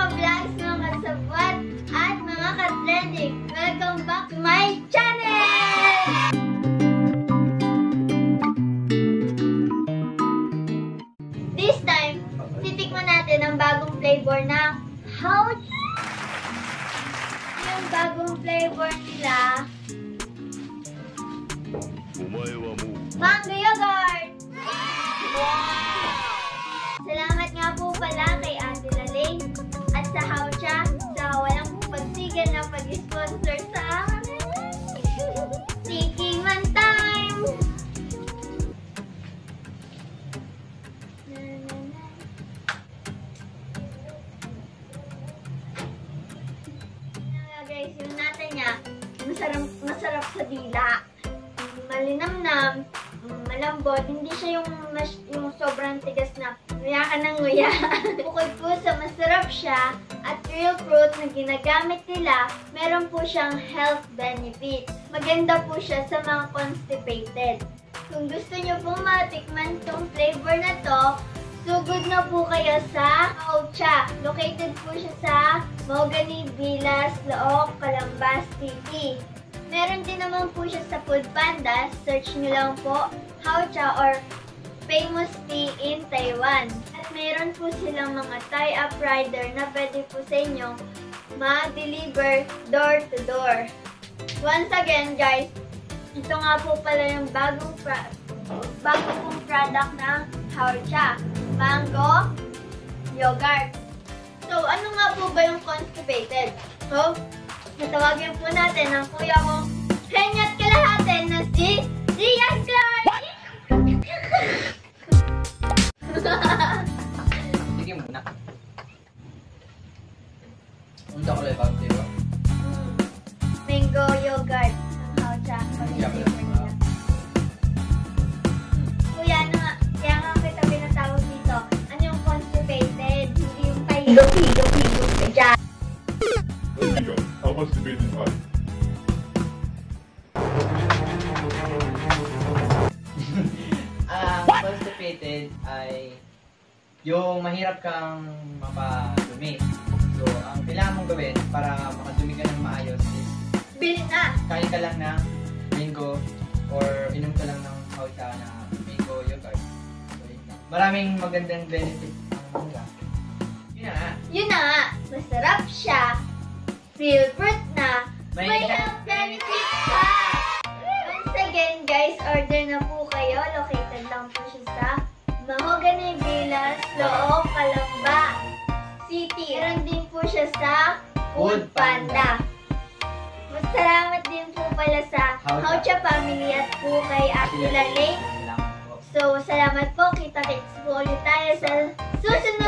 ka-vlogs, mga kasabwat, at mga ka-trending. Welcome back to my channel! This time, titikman natin ang bagong flavor ng Hao-Cha. Yung bagong flavor nila, mango yogurt! Salamat nga po pala kay Ate Laling at sa Hao-Cha sa walang pagsigil na pag-sponsor sa amin. Tikiman time! Guys, yung nata niya, masarap sa dila. Malinamnam, malambot, hindi siya yung sobrang tigas na nguya ka ng nguya. Bukod po sa masarap siya at real fruit na ginagamit nila, meron po siyang health benefits. Maganda po siya sa mga constipated. Kung gusto nyo pong matikman tong flavor na to, sugod na po kayo sa Hao-Cha. Located po siya sa Mahogany Villas, Looc, Calambas City. Meron din naman po siya sa Foodpanda. Search nyo lang po Hao-Cha or Famous Tea in Taiwan. At meron po silang mga tie-up rider na pwede po sa inyong ma-deliver door to door. Once again guys, ito nga po pala yung bagong pong product ng Hao-Cha. Mango yogurt. So, ano nga po ba yung constipated? So, natawagin po natin ang kuya ko, Henyat Kalahate na si Rian Clark! Sige muna. Unta ko lang di ba? Mango yogurt ng Hao-Cha. Kuya, kaya nga kita pinatawag dito. Ano yung constipated? Hindi yung pahilog-hilog ka dyan. How constipated are you? Constipated ay yung mahirap kang mapadumi. So, ang kailangan mong gawin para makadumi ka ng maayos is Bili na! kain ka lang ng mango or inom ka lang ng Hao-Cha na mango yogurt. So, yun lang. Maraming magandang benefit ang mangga. Yun na nga. Yun na nga, masarap siya. Real fruit na. May May health benefits pa! Once again guys, order na po kayo. Located lang po siya sa Mahogany Villas, Looc, Calambas City. Meron din po siya sa Foodpanda. Salamat din po pala sa Hao-Cha family at po kay Ate Laling. Salamat po. So, salamat po. Kita-kits po ulit tayo sa susunod